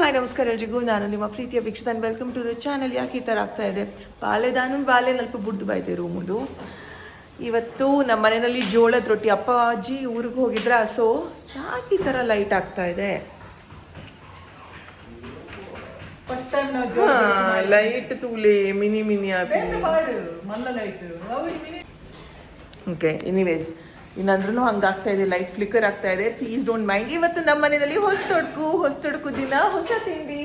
Hi ನಮಸ್ಕಾರ ಎಲ್ರಿಗೂ. ನಾನು ನಿಮ್ಮ ಪ್ರೀತಿಯ ವೀಕ್ಷಕ. Welcome to the channel. ಯಾಕೆ ಈ ಥರ ಆಗ್ತಾ ಇದೆ? ಬಾಳೆ ನಲ್ಪ ಬುಡ್ದು ಬಾಯ್ತೆ ರೂಮುದು. ಇವತ್ತು ನಮ್ಮ ಮನೆಯಲ್ಲಿ ಜೋಳದ ರೊಟ್ಟಿ. ಅಪ್ಪಾಜಿ ಊರಿಗೆ ಹೋಗಿದ್ರ, ಸೊ ಯಾಕೆ ಈ ಥರ ಲೈಟ್ ಆಗ್ತಾ ಇದೆ? ಲೈಟ್ ತೂಲೆ ಮಿನಿ ಮಿನಿ ಓಕೆ. ಎನಿವೇಸ್, ಇನ್ನಂದ್ರೂ ಹಂಗಾಗ್ತಾ ಇದೆ, ಲೈಟ್ ಫ್ಲಿಕ್ಕರ್ ಆಗ್ತಾ ಇದೆ. Please don't mind. ಇವತ್ತು ನಮ್ಮ ಮನೆಯಲ್ಲಿ ಹೊಸ ದಿನ, ಹೊಸ ತಿಂಡಿ.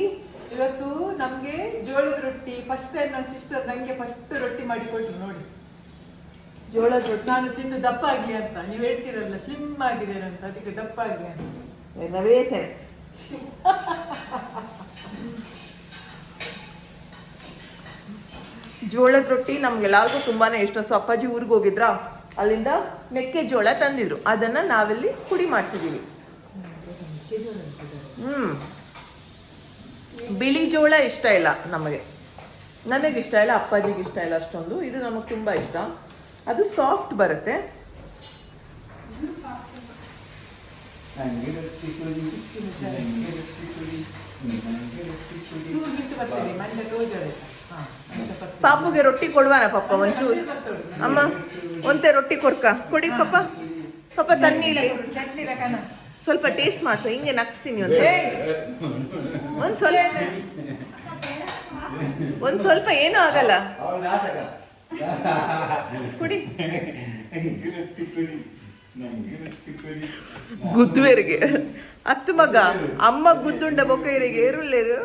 ಇವತ್ತು ನಮ್ಗೆ ಜೋಳದ ರೊಟ್ಟಿ. ಫಸ್ಟ್ ಟೈಮ್ ನನ್ನ ಸಿಸ್ಟರ್ ನಂಗೆ ಫಸ್ಟ್ ರೊಟ್ಟಿ ಮಾಡಿ ಕೊಟ್ರು ನೋಡಿ. ಜೋಳದ ರೊಟ್ಟಿ ನಾನು ತಿಂದು ದಪ್ಪ ಆಗ್ಲಿ ಅಂತ. ನೀವು ಹೇಳ್ತೀರಲ್ಲ ಸ್ಲಿಮ್ ಆಗಿದೆ ಅಂತ, ಅದಕ್ಕೆ ದಪ್ಪ ಆಗ್ಲಿ ಅಂತ ನವೇತೆ. ಜೋಳದ ರೊಟ್ಟಿ ನಮ್ಗೆಲ್ಲಾರ್ಗೂ ತುಂಬಾನೇ ಇಷ್ಟ. ಸೊ ಅಪ್ಪಾಜಿ ಊರಿಗೆ ಹೋಗಿದ್ರ, ಅಲ್ಲಿಂದ ಮೆಕ್ಕೆಜೋಳ ತಂದಿದ್ರು, ಅದನ್ನ ನಾವಿಲ್ಲಿ ಪುಡಿ ಮಾಡ್ಸಿದೀವಿ. ಬಿಳಿ ಜೋಳ ಇಷ್ಟ ಇಲ್ಲ ನನಗೆ ಇಷ್ಟ ಇಲ್ಲ, ಅಪ್ಪಾಜಿಗೆ ಇಷ್ಟ ಇಲ್ಲ ಅಷ್ಟೊಂದು. ಇದು ನಮಗೆ ತುಂಬಾ ಇಷ್ಟ, ಅದು ಸಾಫ್ಟ್ ಬರುತ್ತೆ. ಪಾಪುಗೆ ರೊಟ್ಟಿ ಕೊಡುವಾನ ಪಪ್ಪ ಒಂಚೂರು? ಅಮ್ಮ ಒಂತೆ ರೊಟ್ಟಿ ಕೊಡಿ ಪಪ್ಪ ತಣ್ಣೀಲಿ ಸ್ವಲ್ಪ ಟೇಸ್ಟ್ ಮಾಡ್ಸೋ. ಹಿಂಗೆ ನಗ್ಸ್ತೀನಿ ಒಂದ್ ಸ್ವಲ್ಪ ಏನೂ ಆಗಲ್ಲ, ಕುಡಿ. ಗುದ್ದುವೇರಿಗೆ ಅತ್ತು ಮಗ ಅಮ್ಮ ಗುದ್ದುಂಡ ಬೊಕ್ಕೈರಿಗೆ ಏರುಲ್ಲೇರು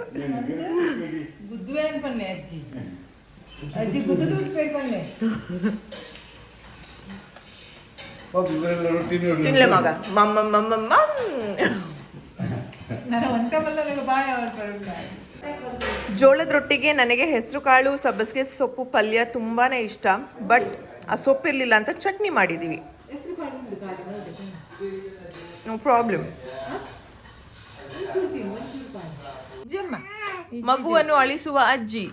ಗುದ್ದುವೆ ಅನ್ಪನ್ನೆ ಅಜ್ಜಿ ಗುದ್ದು ಪನ್ನೆ ತಿನ್ಲೆ ಮಗ ಮಮ್ಮ ಜೋಳದ ರೊಟ್ಟಿಗೆ ನನಗೆ ಹೆಸರು ಕಾಳು ಸಬ್ಬಸಿಗೆ ಸೊಪ್ಪು ಪಲ್ಯ ತುಂಬಾನೇ ಇಷ್ಟ. ಬಟ್ ಆ ಸೊಪ್ಪು ಇರ್ಲಿಲ್ಲ ಅಂತ ಚಟ್ನಿ ಮಾಡಿದೀವಿ. No problem. ಮಗುವನ್ನು ಅಳಿಸುವ ಅಜ್ಜಿ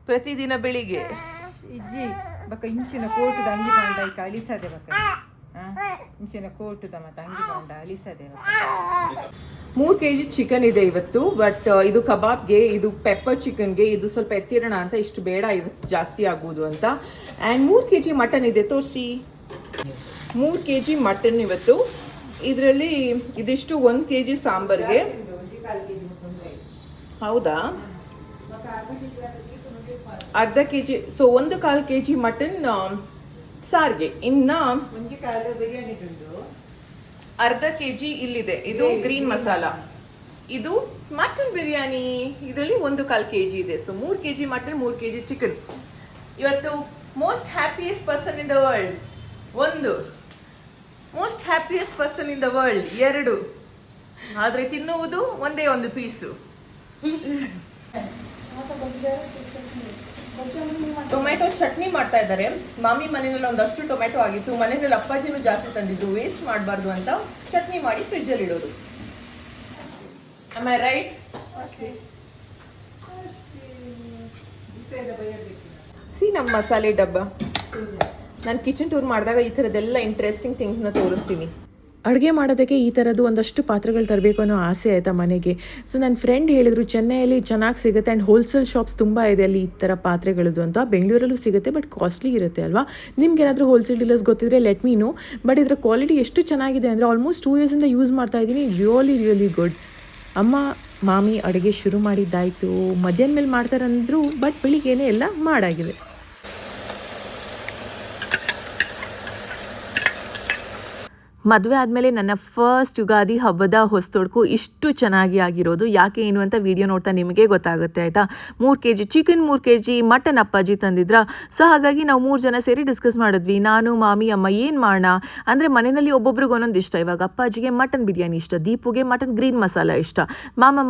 ಪ್ರತಿದಿನ ಬೆಳಿಗ್ಗೆ ಇಜ್ಜಿ ಬಕ್ಕ ಇಂಚಿನ ಕೋಟುದ ಅಂಗಿ ಬಾಂಡ ಈಗ ಅಳಿಸದೆ ಬಕ್ಕ ಇಂಚಿನ ಕೋಟುದ ಮತ್ತೆ ಅಂಗಿ ಬಾಂಡ ಅಳಿಸದೆ. 3 kg ಚಿಕನ್ ಇದೆ ಇವತ್ತು. ಬಟ್ ಇದು ಕಬಾಬ್ಗೆ, ಇದು ಪೆಪ್ಪರ್ ಚಿಕನ್ಗೆ ಇದು ಸ್ವಲ್ಪ ಎತ್ತಿರೋಣ ಅಂತ, ಇಷ್ಟು ಬೇಡ ಇವತ್ತು ಜಾಸ್ತಿ ಆಗುವುದು ಅಂತ. ಆ್ಯಂಡ್ 3 kg ಮಟನ್ ಇದೆ, ತೋರಿಸಿ. 3 kg ಮಟನ್ ಇವತ್ತು. ಇದರಲ್ಲಿ ಇದಿಷ್ಟು 1 kg ಸಾಂಬಾರ್ಗೆ. ಹೌದಾ, ಅರ್ಧ kg. ಸೊ 1/4 kg ಮಟನ್ ಸಾರ್ಗೆ. ಇನ್ನ ಅರ್ಧ kg ಇಲ್ಲಿದೆ, ಇದು ಗ್ರೀನ್ ಮಸಾಲ. ಇದು ಮಟನ್ ಬಿರಿಯಾನಿ, ಇದರಲ್ಲಿ 1/4 kg ಇದೆ. So 3 kg mutton, 3 kg chicken. ಇವತ್ತು most happiest person in the world 1, most happiest person in the world 2, ಆದ್ರೆ ತಿನ್ನುವುದು ಒಂದೇ ಒಂದು ಪೀಸು. ಟೊಮೆಟೊ ಚಟ್ನಿ ಮಾಡ್ತಾ ಇದ್ದಾರೆ. ಮಾಮಿ ಮನೆಯಲ್ಲಿ ಒಂದಷ್ಟು ಟೊಮೆಟೊ ಆಗಿತ್ತು, ಮನೆಯಲ್ಲಿ ಅಪ್ಪಾಜಿನೂ ಜಾಸ್ತಿ ತಂದಿದ್ದು, ವೇಸ್ಟ್ ಮಾಡಬಾರ್ದು ಅಂತ ಚಟ್ನಿ ಮಾಡಿ ಫ್ರಿಜ್ಜಲ್ಲಿ ಇಡೋದು. Am I right? ಸಿ ನಮ್ಮ ಮಸಾಲೆ ಡಬ್ಬ. ನಾನು ಕಿಚನ್ ಟೂರ್ ಮಾಡಿದಾಗ ಈ ಥರದ್ದೆಲ್ಲ ಇಂಟ್ರೆಸ್ಟಿಂಗ್ ಥಿಂಗ್ಸ್ನ ತೋರಿಸ್ತೀನಿ. ಅಡುಗೆ ಮಾಡೋದಕ್ಕೆ ಈ ಥರದ್ದು ಒಂದಷ್ಟು ಪಾತ್ರೆಗಳು ತರಬೇಕು ಅನ್ನೋ ಆಸೆ ಆಯಿತಾ ಮನೆಗೆ. ಸೊ ನನ್ನ ಫ್ರೆಂಡ್ ಹೇಳಿದರು ಚೆನ್ನೈಯಲ್ಲಿ ಚೆನ್ನಾಗಿ ಸಿಗುತ್ತೆ ಆ್ಯಂಡ್ ಹೋಲ್ಸೇಲ್ ಶಾಪ್ಸ್ ತುಂಬ ಇದೆ ಅಲ್ಲಿ ಈ ಥರ ಪಾತ್ರೆಗಳದ್ದು ಅಂತ. ಬೆಂಗಳೂರಲ್ಲೂ ಸಿಗುತ್ತೆ, ಬಟ್ ಕಾಸ್ಟ್ಲಿ ಇರುತ್ತೆ ಅಲ್ವಾ. ನಿಮ್ಗೇನಾದರೂ ಹೋಲ್ಸೇಲ್ ಡೀಲರ್ಸ್ ಗೊತ್ತಿದ್ರೆ ಲೆಟ್ ಮೀ ನೋ. ಬಟ್ ಇದರ ಕ್ವಾಲಿಟಿ ಎಷ್ಟು ಚೆನ್ನಾಗಿದೆ ಅಂದರೆ ಆಲ್ಮೋಸ್ಟ್ 2 yearsಯಿಂದ ಯೂಸ್ ಮಾಡ್ತಾ ಇದ್ದೀನಿ. Really good. ಅಮ್ಮ ಮಾಮಿ ಅಡುಗೆ ಶುರು ಮಾಡಿದ್ದಾಯಿತು, ಮಧ್ಯಾಹ್ನ ಮೇಲೆ ಮಾಡ್ತಾರಂದ್ರು, ಬಟ್ ಬೆಳಿಗ್ಗೆನೇ ಎಲ್ಲ ಮಾಡಾಗಿದೆ. ಮದುವೆ ಆದಮೇಲೆ ನನ್ನ ಫಸ್ಟ್ ಯುಗಾದಿ ಹಬ್ಬದ ಹೊಸತೊಡಕು ಇಷ್ಟು ಚೆನ್ನಾಗಿ ಆಗಿರೋದು. ಯಾಕೆ ಏನು ಅಂತ ವಿಡಿಯೋ ನೋಡ್ತಾ ನಿಮಗೆ ಗೊತ್ತಾಗುತ್ತೆ ಆಯಿತಾ. 3 kg ಚಿಕನ್, 3 kg ಮಟನ್ ಅಪ್ಪಾಜಿ ತಂದಿದ್ರ. ಸೊ ಹಾಗಾಗಿ ನಾವು 3 ಜನ ಸೇರಿ ಡಿಸ್ಕಸ್ ಮಾಡಿದ್ವಿ, ನಾನು ಮಾಮಿ ಅಮ್ಮ ಏನು ಮಾಡೋಣ ಅಂದರೆ, ಮನೆಯಲ್ಲಿ ಒಬ್ಬೊಬ್ರಿಗೆ ಒಂದೊಂದು ಇಷ್ಟ. ಇವಾಗ ಅಪ್ಪಾಜಿಗೆ ಮಟನ್ ಬಿರಿಯಾನಿ ಇಷ್ಟ, ದೀಪುಗೆ ಮಟನ್ ಗ್ರೀನ್ ಮಸಾಲ ಇಷ್ಟ,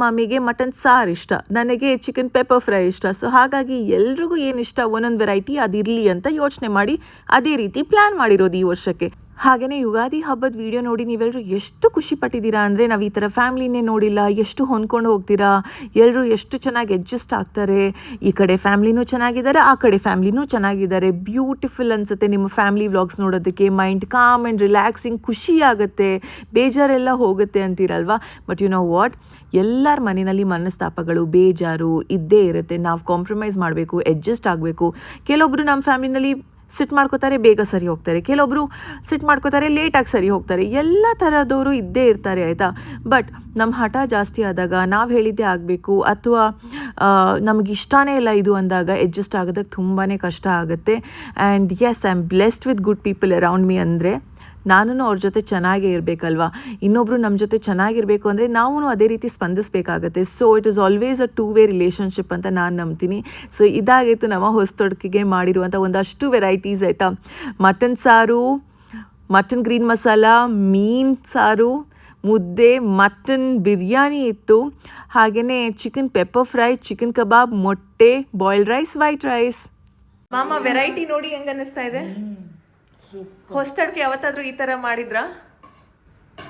ಮಾಮಿಗೆ ಮಟನ್ ಸಾರು ಇಷ್ಟ, ನನಗೆ ಚಿಕನ್ ಪೆಪ್ಪರ್ ಫ್ರೈ ಇಷ್ಟ. ಸೊ ಹಾಗಾಗಿ ಎಲ್ರಿಗೂ ಏನು ಇಷ್ಟ ಒಂದೊಂದು ವೆರೈಟಿ ಅದಿರಲಿ ಅಂತ ಯೋಚನೆ ಮಾಡಿ ಅದೇ ರೀತಿ ಪ್ಲ್ಯಾನ್ ಮಾಡಿರೋದು ಈ ವರ್ಷಕ್ಕೆ. ಹಾಗೆಯೇ ಯುಗಾದಿ ಹಬ್ಬದ ವಿಡಿಯೋ ನೋಡಿ ನೀವೆಲ್ಲರೂ ಎಷ್ಟು ಖುಷಿ ಪಟ್ಟಿದ್ದೀರಾ ಅಂದರೆ, ನಾವು ಈ ಥರ ಫ್ಯಾಮ್ಲಿನೇ ನೋಡಿಲ್ಲ, ಎಷ್ಟು ಹೊಂದ್ಕೊಂಡು ಹೋಗ್ತೀರಾ, ಎಲ್ಲರೂ ಎಷ್ಟು ಚೆನ್ನಾಗಿ ಅಡ್ಜಸ್ಟ್ ಆಗ್ತಾರೆ. ಈ ಕಡೆ ಫ್ಯಾಮ್ಲಿನೂ ಚೆನ್ನಾಗಿದ್ದಾರೆ, ಆ ಕಡೆ ಫ್ಯಾಮ್ಲಿನೂ ಚೆನ್ನಾಗಿದ್ದಾರೆ. ಬ್ಯೂಟಿಫುಲ್ ಅನಿಸುತ್ತೆ ನಿಮ್ಮ ಫ್ಯಾಮ್ಲಿ ವ್ಲಾಗ್ಸ್ ನೋಡೋದಕ್ಕೆ. ಮೈಂಡ್ ಕಾಮ್ ಆ್ಯಂಡ್ ರಿಲ್ಯಾಕ್ಸಿಂಗ್, ಖುಷಿ ಆಗುತ್ತೆ, ಬೇಜಾರೆಲ್ಲ ಹೋಗುತ್ತೆ ಅಂತೀರಲ್ವಾ. ಬಟ್ ಯು ನೋ ವಾಟ್, ಎಲ್ಲರ ಮನೆಯಲ್ಲಿ ಮನಸ್ತಾಪಗಳು ಬೇಜಾರು ಇದ್ದೇ ಇರುತ್ತೆ. ನಾವು ಕಾಂಪ್ರಮೈಸ್ ಮಾಡಬೇಕು, ಅಡ್ಜಸ್ಟ್ ಆಗಬೇಕು. ಕೆಲವೊಬ್ಬರು ನಮ್ಮ ಫ್ಯಾಮಿಲಿನಲ್ಲಿ ಸಿಟ್ ಮಾಡ್ಕೋತಾರೆ, ಬೇಗ ಸರಿ ಹೋಗ್ತಾರೆ. ಕೆಲವೊಬ್ಬರು ಸಿಟ್ ಮಾಡ್ಕೋತಾರೆ, ಲೇಟಾಗಿ ಸರಿ ಹೋಗ್ತಾರೆ. ಎಲ್ಲ ಥರದವರು ಇದ್ದೇ ಇರ್ತಾರೆ, ಆಯಿತಾ. ಬಟ್ ನಮ್ಮ ಹಠ ಜಾಸ್ತಿ ಆದಾಗ, ನಾವು ಹೇಳಿದ್ದೇ ಆಗಬೇಕು ಅಥವಾ ನಮಗೆ ಇಷ್ಟನೇ ಇಲ್ಲ ಇದು ಅಂದಾಗ ಅಡ್ಜಸ್ಟ್ ಆಗೋದಕ್ಕೆ ತುಂಬಾ ಕಷ್ಟ ಆಗುತ್ತೆ. And yes, I am blessed with good people around me. ಅಂದರೆ ನಾನು ಅವ್ರ ಜೊತೆ ಚೆನ್ನಾಗೇ ಇರಬೇಕಲ್ವಾ. ಇನ್ನೊಬ್ಬರು ನಮ್ಮ ಜೊತೆ ಚೆನ್ನಾಗಿರಬೇಕು ಅಂದರೆ ನಾವು ಅದೇ ರೀತಿ ಸ್ಪಂದಿಸಬೇಕಾಗತ್ತೆ. So it is always a 2-way relationship ಅಂತ ನಾನು ನಂಬ್ತೀನಿ. ಸೊ ಇದಾಗಿತ್ತು ನಮ್ಮ ಹೊಸತೊಡಕಿಗೆ ಮಾಡಿರುವಂಥ ಒಂದಷ್ಟು ವೆರೈಟೀಸ್, ಆಯಿತಾ. ಮಟನ್ ಸಾರು, ಮಟನ್ ಗ್ರೀನ್ ಮಸಾಲ, ಮೀನು ಸಾರು, ಮುದ್ದೆ, ಮಟನ್ ಬಿರಿಯಾನಿ ಇತ್ತು. ಹಾಗೆಯೇ ಚಿಕನ್ ಪೆಪ್ಪರ್ ಫ್ರೈ, ಚಿಕನ್ ಕಬಾಬ್, ಮೊಟ್ಟೆ, ಬಾಯ್ಲ್ಡ್ ರೈಸ್, ವೈಟ್ ರೈಸ್. ಮಾಮ, ವೆರೈಟಿ ನೋಡಿ ಹೆಂಗೆ ಅನ್ನಿಸ್ತಾ ಇದೆ? ಹೊಸತಡ್ಕೆ ಯಾವತ್ತಾದ್ರೂ ಈ ಥರ ಮಾಡಿದ್ರಾ?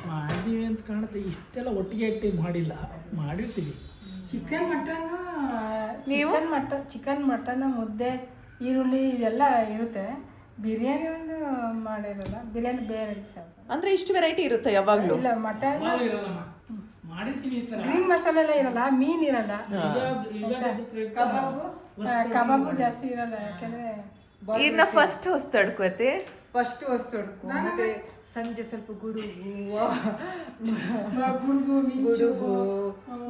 ಮಾಡಿದೀವಿ ಅಂತ ಕಾಣುತ್ತೆ. ಇಷ್ಟೆಲ್ಲ ಒಟ್ಟಿಗೆ ಇಟ್ಟು ಮಾಡಿಲ್ಲ, ಮಾಡಿರ್ತೀವಿ. ಚಿಕನ್ ಮಟನ್, ನೀವು? ಚಿಕನ್ ಮಟನ್, ಮುದ್ದೆ, ಈರುಳ್ಳಿ ಇದೆಲ್ಲ ಇರುತ್ತೆ. ಬಿರಿಯಾನಿ ಒಂದು ಮಾಡಿರಲ್ಲ. ಬಿರಿಯಾನಿ ಬೇರೆ ಸರ್. ಅಂದ್ರೆ ಇಷ್ಟು ವೆರೈಟಿ ಇರುತ್ತೆ ಯಾವಾಗಲೂ? ಇಲ್ಲ, ಮಟನ್ ಮಾಡಿರ್ತೀವಿ. ಈ ಥರ ಗ್ರೀನ್ ಮಸಾಲೆ ಎಲ್ಲ ಇರಲ್ಲ, ಮೀನ್ ಇರಲ್ಲ, ಕಬಾಬು ಜಾಸ್ತಿ ಇರಲ್ಲ. ಯಾಕೆಂದ್ರೆ ಇದನ್ನ ಫಸ್ಟ್ ಹೊಸತಡ್ಕೋತೆ, ಫಸ್ಟ್ ಹೊಸ್ತೊಡ್ಕು, ಮತ್ತೆ ಸಂಜೆ ಸ್ವಲ್ಪ ಗುಡುಗು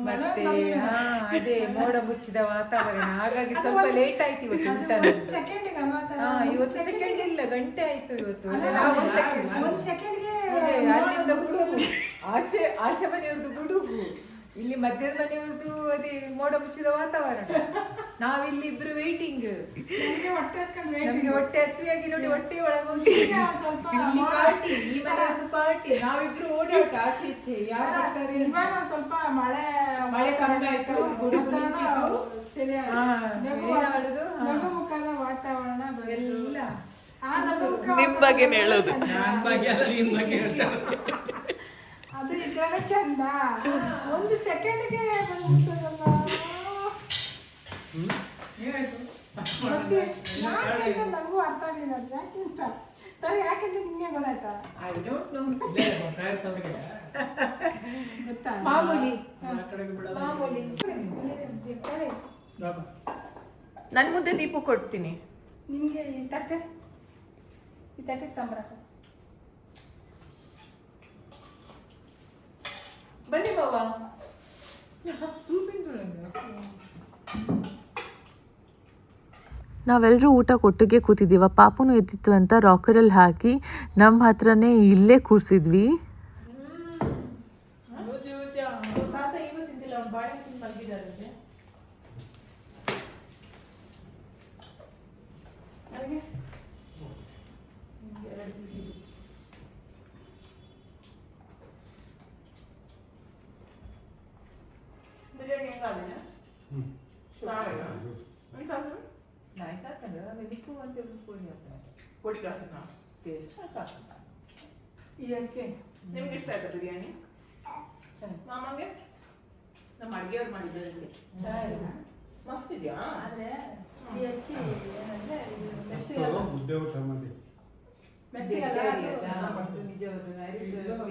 ಮತ್ತೆ ಅದೇ ಮೋಡ ಮುಚ್ಚಿದ ವಾತಾವರಣ. ಹಾಗಾಗಿ ಸ್ವಲ್ಪ ಲೇಟ್ ಆಯ್ತು ಇವತ್ತು ಊಟ. ಇವತ್ತು ಸೆಕೆಂಡ್ ಇಲ್ಲ, ಗಂಟೆ ಆಯ್ತು ಇವತ್ತು. ಅಲ್ಲಿಂದ ಗುಡುಗು, ಆಚೆ ಮನೆಯವ್ರದ್ದು ಗುಡುಗು, ಇಲ್ಲಿ ಮಧ್ಯದ ಮನೆಯವ್ರದ್ದು ಅದೇ ಮೋಡ ಮುಚ್ಚಿದ ವಾತಾವರಣ. ನಾವಿಲ್ಲಿ ಇಬ್ರು ವೇಟಿಂಗ್. ನಮಗೆ ಹೊಟ್ಟೆ ಹಸಿವಾಗಿ ನೋಡಿ, ಹೊಟ್ಟೆ ಒಳಗೆ ಹೋಗಿ ಸ್ವಲ್ಪ ಪಾರ್ಟಿ, ಈ ಮನೆಯವ್ರದ್ದು ಪಾರ್ಟಿ, ನಾವಿಬ್ರು ಓಡಾಟ ಆಚೆ ಈಚೆ. ಸ್ವಲ್ಪ ಮಳೆ ಕಮ್ಮಿ ಆಯ್ತು, ಗುಡುಗು ನಿಂತಿದ್ದು. ಮುಖದ ವಾತಾವರಣ ಎಲ್ಲ ನಿಮ್ ಬಗ್ಗೆ ಹೇಳೋದು. ನನ್ನ ಬಗ್ಗೆ ಅಲ್ಲ, ನಿನ್ನ ಬಗ್ಗೆ ಹೇಳ್ತಾರೆ. ಅದು ಇದ್ರೆ ಚಂದ. ಒಂದು ಸೆಕೆಂಡ್ಗೆ ಬಂದ್ಬಿಡ್ತದಲ್ಲ. ಏನಾಯ್ತು? ಮತ್ತೆ ಯಾಕೆಂತ ನನಗೂ ಅರ್ಥ ಆಗಲಿಲ್ಲ. ಯಾಕೆಂತ ಯಾಕೆಂತ ನಿಮಗೆ ಗೊತ್ತಾಯ್ತಾ? I don't know. ಗೊತ್ತಾಯ್ತವ್ರಿಗೆ. ಗೊತ್ತಾ? ಮಾಮೂಲಿ ಆ ಕಡೆಗೆ ಬಿಡಲ್ಲ. ಮಾಮೂಲಿ. ಬಾಬಾ. ನನ್ನ ಮುಂದೆ ದೀಪು ಕೊಡ್ತೀನಿ. ನಿಮಗೆ ಈ ತಟ್ಟೆ ಸಂಬಳ. ಬನ್ನಿ ಬಾಬಾ. ನಾವೆಲ್ಲರೂ ಊಟ ಕೊಟ್ಟಿಗೆ ಕೂತಿದ್ದೀವ. ಪಾಪುನು ಎದ್ದಿತ್ತು ಅಂತ ರಾಕರಲ್ಲಿ ಹಾಕಿ ನಮ್ಮ ಹತ್ರನೇ ಇಲ್ಲೇ ಕೂರಿಸಿದ್ವಿ. ನಿಮ್ಗೆ ಇಷ್ಟ ಆಯ್ತಾ ಬಿರಿಯಾನಿ? ಮಾಮಗೆ ನಮ್ಮ ಅಡುಗೆಯವ್ರು ಮಾಡಿದ್ದಾರೆ. ಮಸ್ತ್ ಇದೆಯಾ? ಆದ್ರೆ ಈ ಅಕ್ಕಿ ಏನಂದ್ರೆ ಮುದ್ದೆ ಊಟ ಮಾಡಿ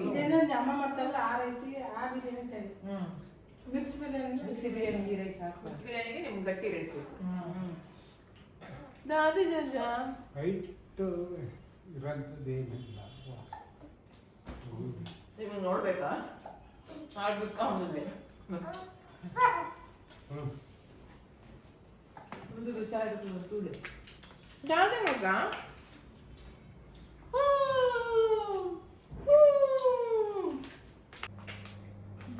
ಇದೇನೋ ಅಮ್ಮ ಮಾಡ್ತಾರಲ್ಲ, ಆ ರೈಸಿ ಆ ಬಿರಿಯಾನಿ ಸರಿ. ಮಿಕ್ಸ್ ಬಿರಿಯಾನಿ, ಮಿಕ್ಸಿ ಬಿರಿಯಾನಿ, ಈ ರೈಸ್ ಹಾಕಿ. ಮಿಕ್ಸ್ ಬಿರಿಯಾನಿಗೆ ನಿಮ್ಗೆ ಗಟ್ಟಿ ರೈಸ್ ಬೇಕು. ದಾದಿ ಜಜ್ಜಾ ಹೈಟ್ ಇರೋಂಥದ್ದೇನಿಲ್ಲ. ನಿಮಗೆ ನೋಡ್ಬೇಕಾ? ಆಡ್ಬೇಕಾ ಅವನಿಗೆ? ಮುಂದೆ ಚಾಯ್ ತೂಡೆ ದಾದಿ ಮಗ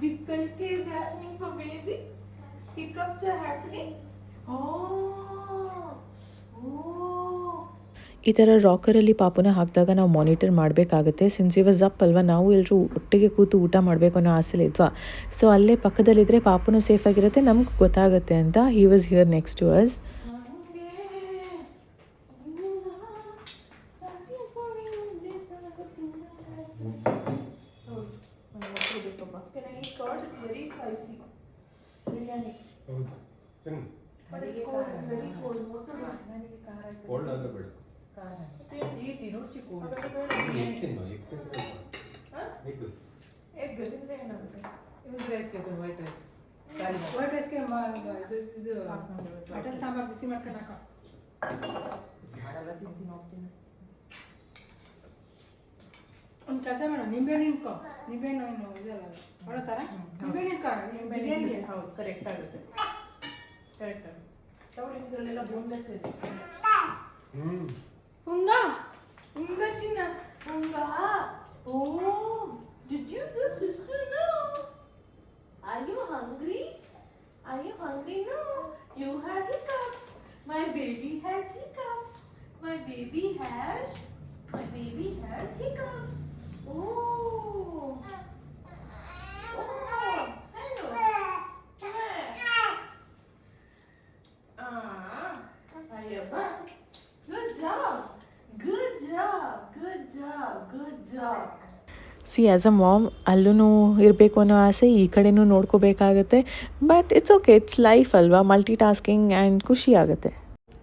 difficulty is happening for baby. Hiccups are happening. ಈ ಥರ ರಾಕರಲ್ಲಿ ಪಾಪುನ ಹಾಕಿದಾಗ ನಾವು ಮಾನಿಟರ್ ಮಾಡಬೇಕಾಗುತ್ತೆ. ಸಿನ್ಸ್ ಇವಾಸ್ ಅಪ್ ಅಲ್ವಾ, ನಾವು ಎಲ್ಲರೂ ಒಟ್ಟಿಗೆ ಕೂತು ಊಟ ಮಾಡಬೇಕು ಅನ್ನೋ ಆಸೆಲಿ ಇದ್ವಾ. ಸೊ ಅಲ್ಲೇ ಪಕ್ಕದಲ್ಲಿದ್ದರೆ ಪಾಪುನು ಸೇಫ್ ಆಗಿರುತ್ತೆ, ನಮ್ಗೆ ಗೊತ್ತಾಗುತ್ತೆ ಅಂತ. He was here next to us. ಹೌದು, ತಿನ್ನು. ಕೋಲ್ಡ್ ಆದ್ರೆ ಬೇಡ. ಎಗ್ ತಿನ್ನು, ಎಗ್ ತಿಂದ್ರೆ ಎಗ್ ತಿಂದ್ರೆ ಏನಾಗುತ್ತೆ? ಇವ್ರು ರೈಸ್ ಕೇಳ್ತಾರೆ ವೈಟ್ ರೈಸ್ ವೈಟ್ ರೈಸ್ಗೆ ಇದು ಮಟನ್ ಸಾಂಬಾರು ಬಿಸಿ ಮಾಡ್ಕೊಂಡು ಹಾಕೋ. ಒಂದು ಕೆಲಸ ಮಾಡು, ನಿಂಬೆಹಣ್ಣು ಇಟ್ಕೋ. ನಿಂಬೆಹಣ್ಣು ಏನು ಇದಲ್ಲ ಮಾಡೋ ಥರ ನಿಂಬೆಹಣ್ಣು ಇಟ್ಕೋ ಬಿರಿಯಾನಿಗೆ. ಹೌದು ಕರೆಕ್ಟ್ ಆಗುತ್ತೆ, ಕರೆಕ್ಟ್ ಆಗುತ್ತೆ. ತಗೊಳ್ಳಿ, ಇದರಲ್ಲೆಲ್ಲ ಬೋನ್ಲೆಸ್ ಇದೆ. ಹುಂಗ ಹುಂಗ ಚಿನ್ನ ಹುಂಗ. ಓ, did you do sister? No. Are you hungry? Are you hungry? No. You have hiccups. My baby has hiccups. My baby has hiccups. Oh. Oh. Hello. Ayaba. Good job. Good job. Good job. Good job. See as a mom ಅಲ್ಲೂ ಇರಬೇಕು ಅನ್ನೋ ಆಸೆ, ಈ ಕಡೆನೂ ನೋಡ್ಕೋಬೇಕಾಗತ್ತೆ. But it's okay, it's life ಅಲ್ವಾ, multi tasking and ಖುಷಿ ಆಗುತ್ತೆ.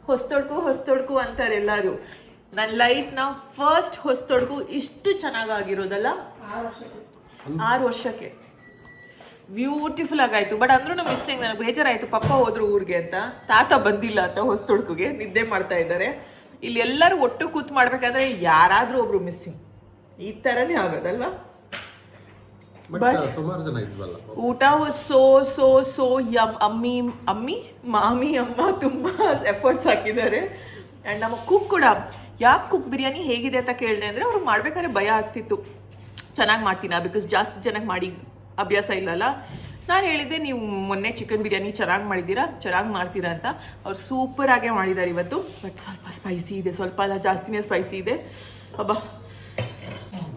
ಹೊಸ್ತೊಡ್ಕು ಅಂತಾರೆ ಎಲ್ಲರೂ. ನನ್ನ ಲೈಫ್ನ ಫಸ್ಟ್ ಹೊಸ್ತೊಡ್ಕು ಇಷ್ಟು ಚೆನ್ನಾಗಾಗಿರೋದಲ್ಲ 6 ವರ್ಷಕ್ಕೆ. ಬ್ಯೂಟಿಫುಲ್ ಆಗಾಯ್ತು. ಬಟ್ ಅಂದ್ರೂ ಮಿಸ್ಸಿಂಗ್. ನನಗೆ ಬೇಜಾರಾಯಿತು, ಪಪ್ಪ ಹೋದ್ರು ಊರಿಗೆ ಅಂತ, ತಾತ ಬಂದಿಲ್ಲ ಅಂತ ಹೊಸ್ತೊಡ್ಕುಗೆ ನಿದ್ದೆ ಮಾಡ್ತಾ ಇದ್ದಾರೆ. ಇಲ್ಲಿ ಎಲ್ಲರೂ ಒಟ್ಟು ಕೂತ್ ಮಾಡ್ಬೇಕಾದ್ರೆ ಯಾರಾದರೂ ಒಬ್ರು ಮಿಸ್ಸಿಂಗ್. ಈ ಥರನೇ ಆಗೋದಲ್ವಾ. ಬಟ್ ಸುಮಾರು ಜನ ಇದ್ವಲ್ಲ. ಊಟ ಸೋ ಯಮ್. ಮಾಮಿ ಅಮ್ಮ ತುಂಬ ಎಫರ್ಟ್ಸ್ ಹಾಕಿದ್ದಾರೆ. ಆ್ಯಂಡ್ ನಮ್ಮ ಕುಕ್ ಕೂಡ, ಯಾಕೆ ಕುಕ್ ಬಿರಿಯಾನಿ ಹೇಗಿದೆ ಅಂತ ಕೇಳಿದೆ ಅಂದರೆ ಅವ್ರಿಗೆ ಮಾಡ್ಬೇಕಾದ್ರೆ ಭಯ ಆಗ್ತಿತ್ತು, ಚೆನ್ನಾಗಿ ಮಾಡ್ತೀನಾ, ಬಿಕಾಸ್ ಜಾಸ್ತಿ ಚೆನ್ನಾಗಿ ಮಾಡಿ ಅಭ್ಯಾಸ ಇಲ್ಲಲ್ಲ. ನಾನು ಹೇಳಿದ್ದೆ ನೀವು ಮೊನ್ನೆ ಚಿಕನ್ ಬಿರಿಯಾನಿ ಚೆನ್ನಾಗಿ ಮಾಡಿದ್ದೀರಾ, ಚೆನ್ನಾಗಿ ಮಾಡ್ತೀರಾ ಅಂತ. ಅವ್ರು ಸೂಪರಾಗೇ ಮಾಡಿದ್ದಾರೆ ಇವತ್ತು. ಬಟ್ ಸ್ವಲ್ಪ ಸ್ಪೈಸಿ ಇದೆ, ಸ್ವಲ್ಪ ಅಲ್ಲ ಜಾಸ್ತಿನೇ ಸ್ಪೈಸಿ ಇದೆ. ಅಬ್ಬಾ,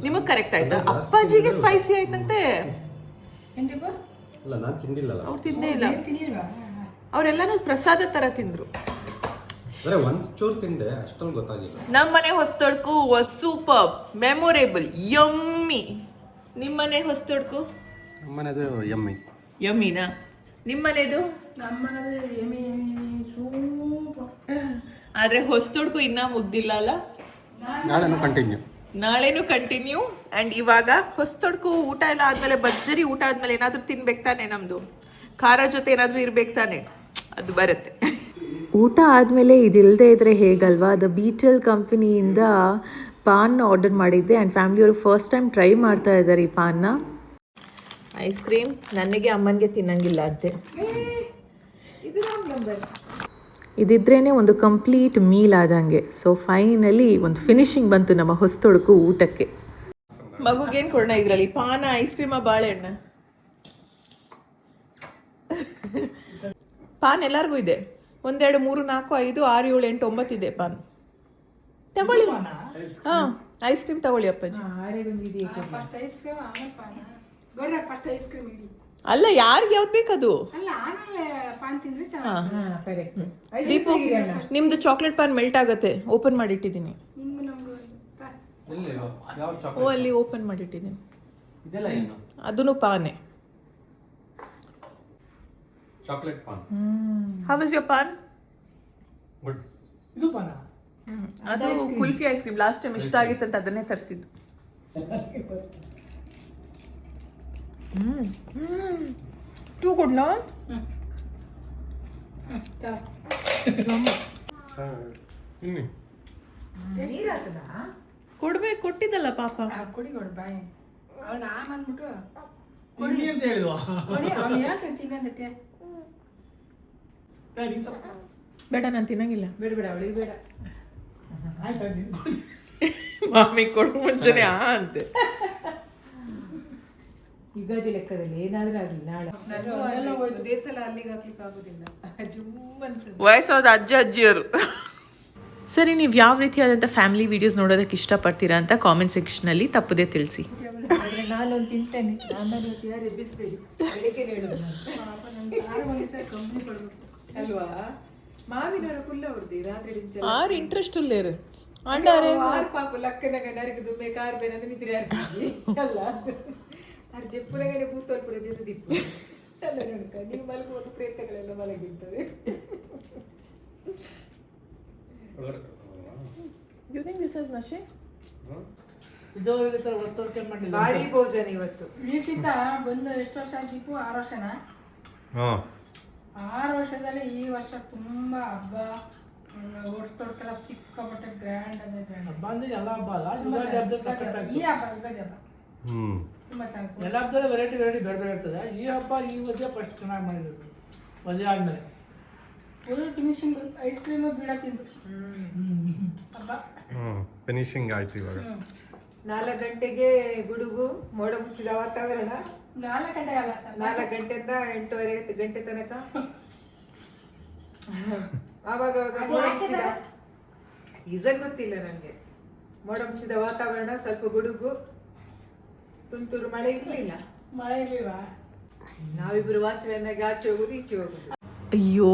ನಿಮಗೆ ಕರೆಕ್ಟ್ ಆಯ್ತಾ? ಅಪ್ಪಾಜಿಗೆ ಸ್ಪೈಸಿ ಆಯ್ತಂತೆ. ಎಂತಪ್ಪ ಅಲ್ಲ, ನಾನು ತಿಂದಿಲ್ಲಲ್ಲ. ಅವ್ರು ತಿಂದೇ ಇಲ್ಲ, ತಿನ್ನಿಲ್ವಾ? ಅವರೆಲ್ಲನೂ ಪ್ರಸಾದ ಥರ ತಿಂದರು. ಬರೀ ಒಂದು ಚೂರು ತಿಂದೆ, ಅಷ್ಟೊಂದು ಗೊತ್ತಾಗಿಲ್ಲ. ನಮ್ಮನೆ ಹೊಸ್ತೊಡ್ಕು ವಾಸ್ ಸೂಪರ್, ಮೆಮೊರೇಬಲ್, ಯಮ್ಮಿ. ನಿಮ್ಮನೆ ಹೊಸ್ತೊಡ್ಕು ನಮ್ಮನೆದು ಯಮ್ಮಿ. ಯಮ್ಮಿನಾ? ನಿಮ್ಮನೆದು? ನಮ್ಮನೇದು ಎಮಿ ಸೂಪರ್. ಆದರೆ ಹೊಸ್ತೊಡ್ಕು ಇನ್ನೂ ಮುಗ್ದಿಲ್ಲ ಅಲ್ಲ. ನಾಳೆನೂ ಕಂಟಿನ್ಯೂ. ಆ್ಯಂಡ್ ಇವಾಗ ಹೊಸ್ತೊಡ್ಕು ಊಟ ಎಲ್ಲ ಆದಮೇಲೆ, ಭರ್ಜರಿ ಊಟ ಆದಮೇಲೆ ಏನಾದರೂ ತಿನ್ಬೇಕು ತಾನೆ, ನಮ್ಮದು ಖಾರ ಜೊತೆ ಏನಾದರೂ ಇರ್ಬೇಕು ತಾನೆ, ಅದು ಬರುತ್ತೆ. ಊಟ ಆದಮೇಲೆ ಇದಿಲ್ಲದೆ ಇದ್ದರೆ ಹೇಗಲ್ವಾ. ದ ಬೀಟಲ್ ಕಂಪನಿಯಿಂದ ಪಾನ್ನ ಆರ್ಡರ್ ಮಾಡಿದ್ದೆ ಆ್ಯಂಡ್ ಫ್ಯಾಮಿಲಿಯವರು ಫಸ್ಟ್ ಟೈಮ್ ಟ್ರೈ ಮಾಡ್ತಾ ಇದ್ದಾರೆ ಈ ಪಾನ್ನ. ಐಸ್ ಕ್ರೀಮ್ ನನಗೆ ಅಮ್ಮನಿಗೆ ತಿನ್ನಂಗಿಲ್ಲ ಅಂತೆ. ಇದಿದ್ರೇ ಒಂದು ಕಂಪ್ಲೀಟ್ ಮೀಲ್ ಆದಂಗೆ. ಸೊ ಫೈನಲಿ ಒಂದು ಫಿನಿಶಿಂಗ್ ಬಂತು ನಮ್ಮ ಹೊಸ್ತೊಡ್ಕು ಊಟಕ್ಕೆ. ಮಗುಗೇನು ಕೊಡೋಣ ಇದರಲ್ಲಿ? ಪಾನ, ಐಸ್ ಕ್ರೀಮ, ಬಾಳೆಹಣ್ಣು? ಪಾನ್ ಎಲ್ಲರಿಗೂ ಇದೆ. 1 2 3 4 5 6 7 8 9 ಇದೆ ಪಾನ್. ತಗೊಳ್ಳಿ. ಹಾಂ, ಐಸ್ ಕ್ರೀಮ್ ತಗೊಳ್ಳಿ ಅಪ್ಪಾಜಿ. ಫಸ್ಟ್ ಐಸ್ ಕ್ರೀಮ್ ಆಮೇಲೆ ಪಾನ. ಬೇಡ, ಫಸ್ಟ್ ಐಸ್ ಕ್ರೀಮ್ ಇಡಿ. ಅಲ್ಲ, ಯಾರಿಗೆ ಯಾವ್ದು ಬೇಕದು? ಅಲ್ಲ, ಆಮೇಲೆ ಪಾನ್ ತಿಂದ್ರೆ ಚೆನ್ನಾಗಿ. ನಿಮ್ದು ಚಾಕ್ಲೇಟ್ ಪಾನ್ ಮೆಲ್ಟ್ ಆಗುತ್ತೆ. ಓಪನ್ ಮಾಡಿಟ್ಟಿದ್ದೀನಿ. ನಿಮ್ಗೆ ನಮ್ಗೆ ಓ, ಅಲ್ಲಿ ಓಪನ್ ಮಾಡಿಟ್ಟಿದ್ದೀನಿ. ಇದೆಲ್ಲ ಏನು? ಅದೂ ಪಾನೆ. Chocolate paan. How was your paan? Good. ಇದು ಪಾನ ಅದು kulfi ice cream. Last time ಇಷ್ಟ ಆಗಿತ್ತಂತ ಅದನ್ನೇ ತರಿಸಿದ್ದು. Too good no. ಇನ್ನಿ ಕೊಡ್ಬೇಕು, ಕೊಟ್ಟಿದ್ದಲ್ಲ ಪಾಪ. ಕೊಡಿ ಬಾಯಿ. ಅವನು ಅಂದ್ಬಿಟ್ಟು ತಿನ್ನಿ ಅಂತ ಹೇಳಿದ್ವಾ? ಕೊಡಿ, ಅವ್ನು ಹೇಳ್ತಾನೆ ತಿನ್ನಂದಟ್ಟೆ. ಬೇಡ, ನಾನು ತಿನ್ನಂಗಿಲ್ಲ. ಬೇಡ ಅವಳಿಗೆ ಬೇಡ. ಆಯ್ತಾ, ಮಾಮಿ ಕೊಡು ಮುಂಚೆನೆ ಅಂತೆ. ಯುಗಾದಿ ಲೆಕ್ಕದಲ್ಲಿ ಏನಾದ್ರೂ ಆಗಲಿ ನಾಳೆ ದೇಸಲ ಅಲ್ಲಿಗೆ ಹಾಕ್ಲಿಕ್ಕೆ ಆಗುದಿಲ್ಲ. ವಯಸ್ಸಾದ ಅಜ್ಜಿಯರು. ಸರಿ, ನೀವು ಯಾವ ರೀತಿಯಾದಂಥ ಫ್ಯಾಮಿಲಿ ವೀಡಿಯೋಸ್ ನೋಡೋದಕ್ಕೆ ಇಷ್ಟಪಡ್ತೀರಾ ಅಂತ ಕಾಮೆಂಟ್ ಸೆಕ್ಷನಲ್ಲಿ ತಪ್ಪದೇ ತಿಳಿಸಿ. ನಾನೊಂದು ತಿಂತೇನೆ. ನಾನು ಯಾರು ಎಬ್ಬಿಸ್ಬೇಡಿ, ಬೆಳಿಗ್ಗೆ ಹೇಳೋದು ಅಲ್ವಾ. ಮಾವಿನವರ ಕುಲ್ಲ ಹೊಡ್ದಿ ರಾತ್ರಿ ಆರು ಇಂಟ್ರೆಸ್ಟ್ ಇಲ್ಲೇರು ಆರು ಪಾಪ ಲಕ್ಕನ ಗಂಡರಿಗೆ ದುಮ್ಮೆ ಕಾರ್ ಬೇರೆ ಅಂದ್ರೆ ನಿದ್ರೆ ಅಲ್ಲ. ಅದು ಜಪ್ಪುಳಗಡೆ ಭೂತೋಲ್ಪುರ ಜೊತೆ ದಿಪ್ಪು ಅಲ್ಲ. ನೋಡ್ಕ ನೀವು ಮಲಗುವಾಗ ಪ್ರೇತಗಳೆಲ್ಲ ಮಲಗಿರ್ತವೆ. You think this is Nashi? ಇದು ಈ ಥರ ಒತ್ತೊರ್ಕೆ ಮಾಡಲಿಲ್ಲ. ಭಾರಿ ಭೋಜನ ಇವತ್ತು. ವೀಕ್ಷಿತ ಬಂದು ಎಷ್ಟು ವರ್ಷ ಆಯ್ತು? 6 ವರ್ಷನಾ? ಹಾಂ 6 ವರ್ಷದಲ್ಲಿ ಈ ವರ್ಷ ತುಂಬಾ ಹಬ್ಬ ಓಡಿಸ್ತೋಡ್ಕೆಲ್ಲ ಸಿಕ್ಕಾಪಟ್ಟೆ ಗ್ರ್ಯಾಂಡ್ ಅಂದ್ರೆ ಗ್ರ್ಯಾಂಡ್. ಹಬ್ಬ ಅಂದ್ರೆ ಎಲ್ಲ ಹಬ್ಬ ಅಲ್ಲ, ತುಂಬಾ ಯುಗಾದಿ ಹಬ್ಬ ಚೆನ್ನಾಗಿ. ಈ ಹಬ್ಬ ಯುಗಾದಿ ಹಬ್ಬ ಹ್ಞೂ ತುಂಬಾ ಚೆನ್ನಾಗಿ. ಎಲ್ಲ ಹಬ್ಬದಲ್ಲಿ ವೆರೈಟಿ ಬೇರೆ ಬೇರೆ ಇರ್ತದೆ. ಈ ಹಬ್ಬ ಈ ಮಧ್ಯೆ ಫಸ್ಟ್ ಚೆನ್ನಾಗಿ ಮಾಡಿದ್ರು ಮದುವೆ ಆದ್ಮೇಲೆ. ಫುಲ್ ಫಿನಿಶಿಂಗ್ ಐಸ್ ಕ್ರೀಮು ಬೀಳತ್ತಿದ್ದು ಹಬ್ಬ. ಹ್ಞೂ ಫಿನಿಶಿಂಗ್ ಆಯ್ತು ಇವಾಗ. 4 ಗಂಟೆಗೆ ಗುಡುಗು, ಮೋಡ ಮುಚ್ಚಿದ ವಾತಾವರಣ. 4 ಗಂಟೆ ಅಲ್ಲ, 4 ಗಂಟೆಯಿಂದ 8:30 ಗಂಟೆ ತನಕ ಆವಾಗ ಮೋಡ ಮುಚ್ಚಿದ ರೀಸನ್ ಗೊತ್ತಿಲ್ಲ ನನಗೆ. ಮೋಡ ಮುಚ್ಚಿದ ವಾತಾವರಣ, ಸ್ವಲ್ಪ ಗುಡುಗು, ತುಂತುರು ಮಳೆ ಇರ್ಲಿಲ್ಲ. ಮಳೆ ಇರ್ಲಿಲ್ವಾ? ನಾವಿಬ್ರು ವಾಚ್ಮ್ಯಾನ್ ಆಗಿ ಆಚೆ ಹೋಗುದು ಈಚೆ ಹೋಗುದು. ಅಯ್ಯೋ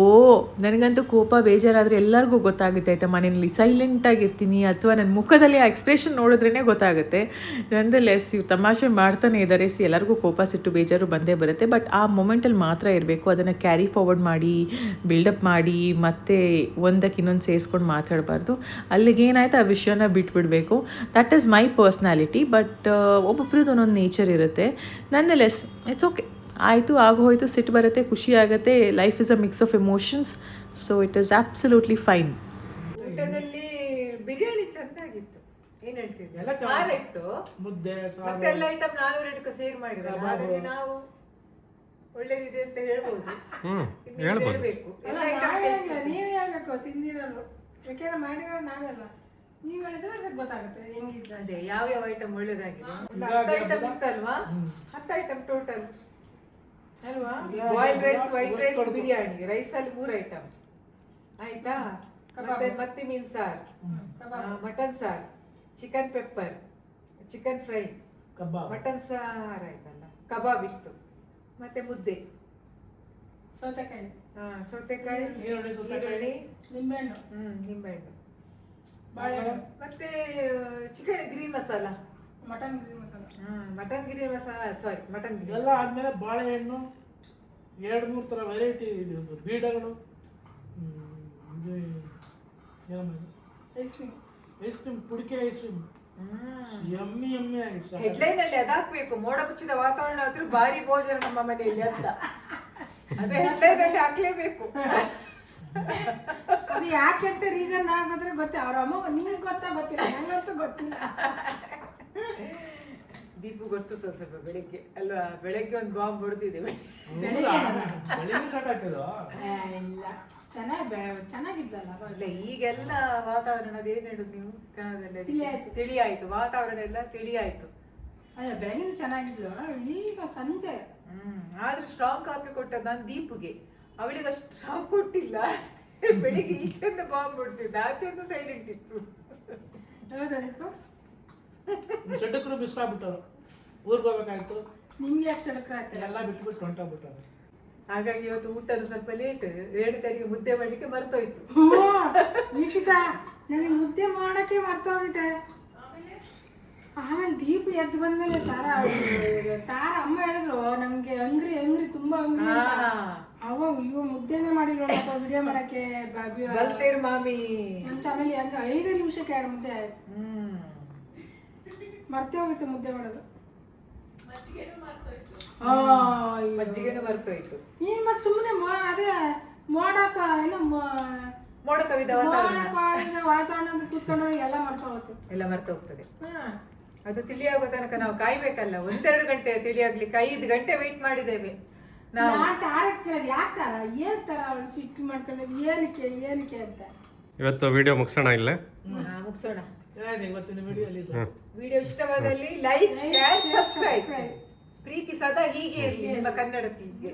ನನಗಂತೂ ಕೋಪ ಬೇಜಾರಾದರೆ ಎಲ್ಲರಿಗೂ ಗೊತ್ತಾಗುತ್ತೆ ಆಯಿತಾ. ಮನೆಯಲ್ಲಿ ಸೈಲೆಂಟಾಗಿರ್ತೀನಿ ಅಥವಾ ನನ್ನ ಮುಖದಲ್ಲಿ ಆ ಎಕ್ಸ್ಪ್ರೆಷನ್ ನೋಡಿದ್ರೇ ಗೊತ್ತಾಗುತ್ತೆ. ನಂದಲೆಸ್ ಇವು ತಮಾಷೆ ಮಾಡ್ತಾನೆ ಇದ್ದಾರೆ. ಎಲ್ಲರಿಗೂ ಕೋಪ ಸಿಟ್ಟು ಬೇಜಾರು ಬಂದೇ ಬರುತ್ತೆ. ಬಟ್ ಆ ಮೊಮೆಂಟಲ್ಲಿ ಮಾತ್ರ ಇರಬೇಕು. ಅದನ್ನು ಕ್ಯಾರಿ ಫಾರ್ವರ್ಡ್ ಮಾಡಿ ಬಿಲ್ಡಪ್ ಮಾಡಿ ಮತ್ತೆ ಒಂದಕ್ಕೆ ಇನ್ನೊಂದು ಸೇರಿಸ್ಕೊಂಡು ಮಾತಾಡಬಾರ್ದು. ಅಲ್ಲಿಗೇನಾಯ್ತು ಆ ವಿಷಯನ ಬಿಟ್ಬಿಡಬೇಕು. That is my personality. But ಒಬ್ಬೊಬ್ರದ್ದು ಒಂದೊಂದು ನೇಚರ್ ಇರುತ್ತೆ. Nonetheless it's okay. ಆಯಿತು, ಆಗೋಯ್ತು, ಸಿಟ್ಟು ಬರುತ್ತೆ, ಖುಷಿ ಆಗುತ್ತೆ. Life is a mix of emotions. So it is absolutely fine. ಊಟದಲ್ಲಿ ಬಿರಿಯಾನಿ ಚೆನ್ನಾಗಿತ್ತು. ಏನ್ ಹೇಳ್ತಿದ್ದೆ? ಎಲ್ಲ ಚೆನ್ನಾಗಿ- ಹಾರ ಇತ್ತು, ಮುದ್ದೆ ಮತ್ತೆ ಎಲ್ಲ ಐಟಮ್ 400 ಸೇರ್ ಮಾಡಿದ್ರು. ಹಾಗಾಗಿ ನಾವು ಒಳ್ಳೇದಿದೆ ಅಂತ ಹೇಳ್ಬೋದು. ಇನ್ನು ಹೇಳ್ಬೋದು. ಹೇಳ್ಬೇಕು. ಅಲ್ಲ, ಎಲ್ಲ item ನಾವೇ taste ಅಲ್ಲ, ಇದೆ. ನೀವೇ ಹೇಳ್ಬೇಕು ತಿಂದಿರೋರು. ಯಾಕೆಂದ್ರೆ ಮಾಡಿರೋರು ನಾವೆಲ್ಲ. ನೀವು ಹೇಳಿದ್ರೆ ಗೊತ್ತಾಗುತ್ತೆ ಹೆಂಗಿತ್ತು. ಅದೇ ಯಾವ ಐಟಮ್ ಒಳ್ಳೇದಾಗಿದೆ. ಒಂದು ಇವಾಗ 10 ಐಟಮ್ ಹಬ್ಬದ- ಇತ್ತಲ್ವಾ? 10 ಐಟಮ್ ಟೋಟಲ್ ಅಲ್ವಾ? ಇವಾಗ ಬಾಯ್ಲ್ ರೈಸ್, ಹಬ್ಬದ ವೈಟ್ ರೈಸ್, ಗೊತ್ತು. ಬಿರಿಯಾನಿ. ರೈಸ್ ಅಲ್ಲಿ 3 ಐಟಮ್ ಆಯ್ತಾ? ಮತ್ತೆ ಮೀನ್ ಸಾರ್, ಮಟನ್ ಸಾರ್, ಚಿಕನ್ ಪೆಪ್ಪರ್, ಚಿಕನ್ ಫ್ರೈ, ಕಬಾಬ್, ಮಟನ್ ಸಾರ್ ಆಯ್ತಲ್ಲ, ಕಬಾಬ್ ಇತ್ತು, ಮತ್ತೆ ಮುದ್ದೆ, ಸೌತೆಕಾಯಿ, ಸೌತೆಕಾಯಿ, ಈರುಳ್ಳಿ, ಸೌತೆಕಾಯಿ, ಈರುಳ್ಳಿ, ನಿಂಬೆಹಣ್ಣು, ನಿಂಬೆಹಣ್ಣು, ಬಾಳೆಹಣ್ಣು, ಮತ್ತೆ chicken green masala, mutton green masala, mutton green masala, sorry mutton green ಎಲ್ಲ ಆದ್ಮೇಲೆ ಬಾಳೆಹಣ್ಣು 2-3 ಥರ ವೆರೈಟಿ ಬೀಡಗಳು, ಇದು ಏನಮ್ಮ ಐಸ್ ಕ್ರೀಮ್, ಐಸ್ ಕ್ರೀಮ್, ಪುಡಿಕೆ ಐಸ್ ಕ್ರೀಮ್, ಯಮ್ಮಿ ಯಮ್ಮಿ ಆಗಿತ್ತು. ಹೆಡ್ಲೈನ್ ಅಲ್ಲಿ ಅದಾಕ್ಬೇಕು. ಮೋಡ ಮುಚ್ಚಿದ ವಾತಾವರಣ ಆದ್ರೂ ಭಾರಿ ಭೋಜನ ನಮ್ಮ ಮನೆಯಲ್ಲಿ ಅಂತ. ಅದೇ ಹೆಡ್ಲೈನ್ ಅಲ್ಲಿ ಹಾಕ್ಲೇಬೇಕು. ಅದು ಯಾಕೆ ಅಂತ ರೀಸನ್ ಆಗೋದ್ರೆ ಗೊತ್ತೇ. ಅವ್ರ ಅಮ್ಮ ನಿಮ್ಗೆ ಗೊತ್ತಿಲ್ಲ, ನಂಗಂತೂ ಗೊತ್ತಿಲ್ಲ. ದೀಪು ಗೊತ್ತು ಸ್ವಲ್ಪ ಬೆಳಿಗ್ಗೆ ಅಲ್ವಾ? ಬೆಳಗ್ಗೆ ಒಂದು ಬಾಂಬ್ ಹೊಡೆದಿದೆ. ಬೆಳಿಗ್ಗೆ ಸ್ಟಾರ್ಟ್ ಆಗ್ತದೋ ಇಲ್ಲ, ಚೆನ್ನಾಗಿದ್ದಲ್ಲ ಅಲ್ಲ, ಈಗೆಲ್ಲ ವಾತಾವರಣದ ಏನ್ ಹೇಳುದು ನೀವು ಕನ್ನಡದಲ್ಲಿ? ತಿಳಿಯಾಯ್ತು. ತಿಳಿಯಾಯ್ತು, ವಾತಾವರಣ ಎಲ್ಲ ತಿಳಿಯಾಯ್ತು. ಅಲ್ಲ, ಬೆಳಗಿನ ಚೆನ್ನಾಗಿದ್ಲು. ಈಗ ಸಂಜೆ ಆದ್ರೂ ಸ್ಟ್ರಾಂಗ್ ಕಾಫಿ ಕೊಟ್ಟದ್ದು ನಾನು ದೀಪುಗೆ. ಅವಳಿಗೆ ಅಷ್ಟು ಸ್ಟ್ರಾಂಗ್ ಕೊಟ್ಟಿಲ್ಲ. ಬೆಳಿಗ್ಗೆ ಈಚೆಂದ ಬಾಂಬ್ ಹೊಡ್ತಿದ್ದ, ಆಚೆಂದ ಸೈಲೆಂಟ್ ಇತ್ತು. ಹೌದಾ? ಸೆಡ್ಡಕ್ಕರು ಮಿಸ್ ಆಗ್ಬಿಟ್ಟರು. ಊರಿಗೆ ಹೋಗ್ಬೇಕಾಯ್ತು, ನಿಮ್ಗೆ ಯಾಕೆ ಸಡಕ್ರ ಆಗ್ತದೆ? ಎಲ್ಲ ಬಿಟ್ಬಿಟ್ಟು ಹೊಂಟೋಗ್ಬಿಟ್ಟರು. ಹಾಗಾಗಿ ಇವತ್ತು ಊಟನು ಸ್ವಲ್ಪ ಲೇಟ್. 2 ತಾರೀಕು ಮುದ್ದೆ ಮಾಡ್ಲಿಕ್ಕೆ ಮರ್ತೋಯ್ತು. ವೀಕ್ಷಿತ, ನನಗೆ ಮುದ್ದೆ ಮಾಡಕ್ಕೆ ಮರ್ತೋಗಿದೆ. ಆಮೇಲೆ ದೀಪ ಎದ್ದು ಬಂದ್ಮೇಲೆ ತಾರ ಅಮ್ಮ ಹೇಳಿದ್ರು ನಂಗೆ ಅಂಗ್ರಿ ತುಂಬಾ ಅಂಗ್ರಿ ಅಂತ. ಅವಾಗ ಅಯ್ಯೋ ಮುದ್ದೆನೇ ಮಾಡಿರೋಣಪ್ಪ ವಿಡಿಯೋ ಮಾಡಕ್ಕೆ ಬಲ್ತೇರ್ ಮಾಮಿ ಅಂತ. ಆಮೇಲೆ ಹಂಗ 5 ನಿಮಿಷಕ್ಕೆ 2 ಮುದ್ದೆ ಆಯ್ತು. ಮರ್ತೇ ಹೋಗಿತ್ತು ಮುದ್ದೆ ಮಾಡೋದು. ಮಜ್ಜಿಗೆನೂ ಮರ್ತೋಯ್ತು. ಈ ಮತ್ ಸುಮ್ಮನೆ ಅದೇ ಮಾಡಕ ಏನೋ ಮೋಡ ಕವಿದ ವಾತಾವರಣ ಕೂತ್ಕೊಂಡು ಎಲ್ಲ ಮಾಡ್ತಾ ಹೋಗ್ತು. ಎಲ್ಲ ಮರ್ತೋಗ್ತದೆ. ಅದು ತಿಳಿಯಾಗೋ ತನಕ ನಾವು ಕಾಯ್ಬೇಕಲ್ಲ. 1-2 ಗಂಟೆ ತಿಳಿಯಾಗ್ಲಿಕ್ಕೆ 5 ಗಂಟೆ ವೆಯ್ಟ್ ಮಾಡಿದ್ದೇವೆ ನಾವು. ಯಾಕಾರ ಏನ್ ತರ ಅವಳು ಸಿಟ್ಟು ಮಾಡ್ಕೊಂಡ್ರೆ ಏನಕ್ಕೆ ಅಂತ. ಇವತ್ತು ವಿಡಿಯೋ ಮುಗಿಸೋಣ ಇಲ್ಲೇ. ಮುಗಿಸೋಣ. ಇವತ್ತಿನ ವಿಡಿಯೋಲಿ ವಿಡಿಯೋ ಇಷ್ಟವಾದಲ್ಲಿ ಲೈಕ್, ಶೇರ್, ಸಬ್ಸ್ಕ್ರೈಬ್. ಪ್ರೀತಿ ಸದಾ ಹೀಗೆ ಇರಲಿ ನಿಮ್ಮ ಕನ್ನಡತಿಗೆ.